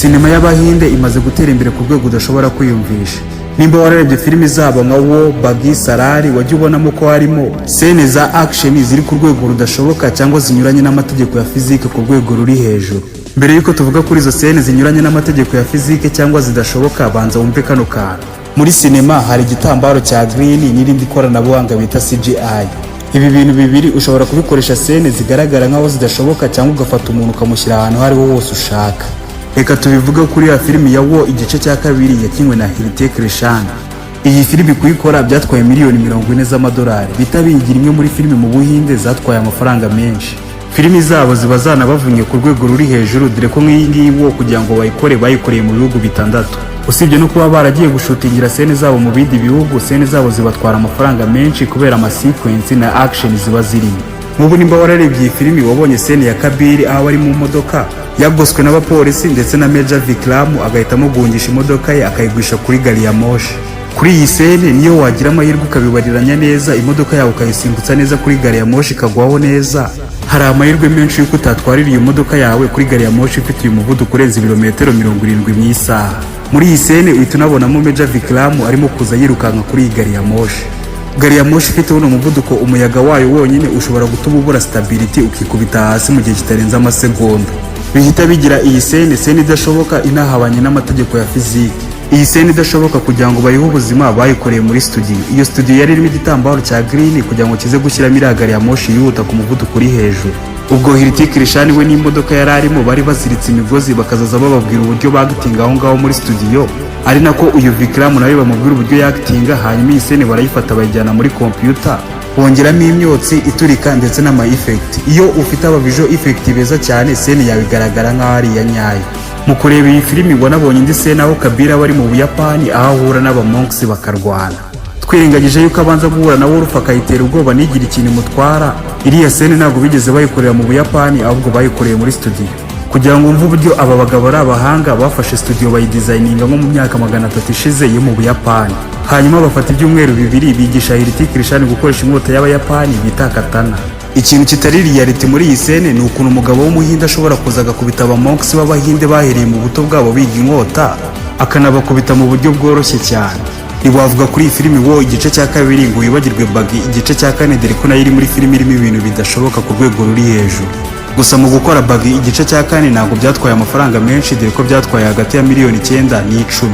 Sinema y'Abahinde imaze gutera imbere ku rwego udashobora kwiyumvisha. Nimba wararebye filimi zabo nka Wo, Bagi, Sarari, wajya ubonamo ko harimo scene za action ziri ku rwego rudashoboka cyangwa zinyuranye n'amategeko ya fizike ku rwego ruri hejuru. Mbere yuko tuvuga kuri izo scene zinyuranye n'amategeko ya fizike cyangwa zidashoboka, banza wumve kano kantu. Muri sinema hari igitambaro cya green n'irindi koranabuhanga bita CGI. Ibi bintu bibiri ushobora kubikoresha scene zigaragara nkaho zidashoboka cyangwa ugafata umuntu ukamushyira ahantu hariho hose ushaka. Reka tubivuga kuri ya filimi ya Wo igice cya kabiri yakinwe na Hrithik Roshan. Iyi filimi kuyikora byatwaye miliyoni 40 z'amadolari, bitabigira imwe muri filimi mu Buhinde zatwaye amafaranga menshi. Filimi zabo ziba zanabavunye ku rwego ruri hejuru, dore ko nk'iyi ngiyi Wo kugira ngo bayikoreye mu bihugu bitandatu. Usibye no kuba baragiye gushutingira scene zabo mu bindi bihugu, scene zabo zibatwara amafaranga menshi kubera amasequence na action ziba zirimo. Nk'ubu nimba wararebye iyi filimi wabonye scene ya Kabir aho ari mu modoka yagoswe n'abapolisi ndetse na Major Vikram agahitamo guhungisha imodoka ye akayigwisha kuri gari ya moshi. Kuri iyi scene niyo wagira amahirwe ukabibariranya neza, imodoka yawe ukayisimbutsa neza kuri gari ya moshi ikagwaho neza, hari amahirwe menshi yuko utatwarira iyo modoka yawe kuri gari ya moshi ifite uyu muvuduko urenze ibirometero 70 mu isaha. Muri iyi scene uhita unabonamo Major Vikram arimo kuza yirukanka kuri iyi gari ya moshi. Gari ya moshi ifite uno muvuduko, umuyaga wayo wonyine ushobora gutuma ubura stability ukikubita hasi mu gihe kitarenze amasegonda. Bihita bigira iyi scene idashoboka inahabanye n'amategeko ya fizike. Iyi scene idashoboka kugira ngo bayihe ubuzima bayikoreye muri studio. Iyo studio yari irimo igitambaro cya green kugira ngo kize gushyiramo iriya gari ya moshi yihuta ku muvuduko uri hejuru. Ubwo Hrithik Roshan we n'imodoka yari arimo bari baziritse imigozi bakazaza bababwira uburyo bagitinga aho ngaho muri studio, ari nako uyu Vikram nawe bamubwira uburyo yagitinga. Hanyuma iyi scene barayifata bayijyana muri computer, bongeramo imyotsi iturika ndetse n'ama effect. Iyo ufite aba visual effect beza cyane, scene yawe igaragara nk'aho ari iya nyayo. Mu kureba iyi filimi wanabonye indi scene aho Kabir bari mu Buyapani aho ahura n'aba monks bakarwana. Twirengagije yuko abanza guhura na Wolf akayitera ubwoba nigira ikintu imutwara, iriya scene ntabwo bigeze bayikorera mu Buyapani ahubwo bayikoreye muri studio. Kugira ngo umve uburyo aba bagabo ari abahanga, bafashe studio bayidesigninga nko mu myaka 300 ishize yo mu Buyapani. Hanyuma bafata ibyumweru 2 bigisha Hrithik Roshan gukoresha inkota y'Abayapani bita katana. Ikintu kitari reality muri iyi scene ni ukuntu umugabo w'umuhinde ashobora kuza agakubita aba monks b'Abahinde bahereye mu buto bwabo biga inkota, akanabakubita mu buryo bworoshye cyane. Ntiwavuga kuri iyi filimi Wo igice cya kabiri ngo wibagirwe Bagi igice cya kane, dore ko nayo iri muri filimi irimo ibintu bidashoboka ku rwego ruri hejuru. Gusa mu gukora Bagi igice cya kane ntabwo byatwaye amafaranga menshi, dore ko byatwaye hagati ya miliyoni 9 n'10.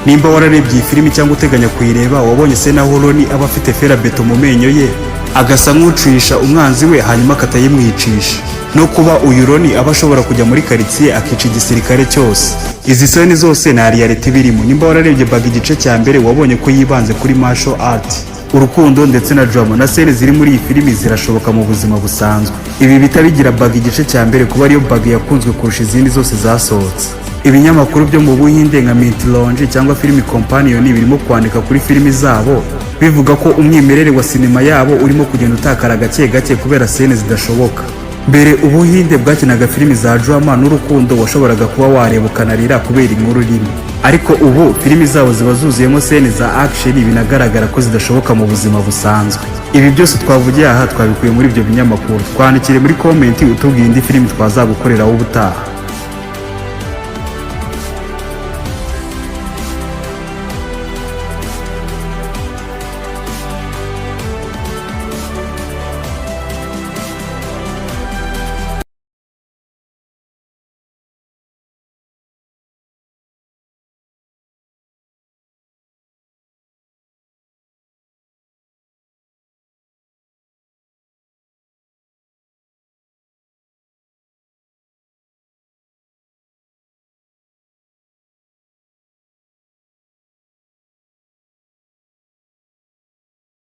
Nimba wararebye iyi filimi cyangwa uteganya kuyireba, wabonye se na Holoni aba afite ferabeto mu menyo ye agasa nk'ucisha umwanzi we hanyuma akatayimwicisha, no kuba uyu Roni aba ashobora kujya muri karitsiye akica igisirikare cyose. Izi scene zose nta reality birimo. Nimba wararebye Bagi igice cya mbere wabonye ko yibanze kuri martial art, urukundo ndetse na drama, na scene ziri muri iyi filimi zirashoboka mu buzima busanzwe. Ibi bitabigira Bagi igice cya mbere kuba ariyo Bagi yakunzwe kurusha izindi zose zasohotse. Ibinyamakuru byo mu Buhinde nka Mint Lounge cyangwa Film Companion birimo kwandika kuri filimi zabo bivuga ko umwimerere wa sinema yabo urimo kugenda utakara gake gake kubera scene zidashoboka. Mbere Ubuhinde bwakinaga filimi za drama n'urukundo washoboraga kuba wareba ukanarira kubera inkuru rimwe, ariko ubu filimi zabo ziba zuzuyemo scene za action binagaragara ko zidashoboka mu buzima busanzwe. Ibi byose twavugiye aha twabikuye muri ibyo binyamakuru. Twandikire muri comment utubwiye indi filimi twazagukoreraho ubutaha.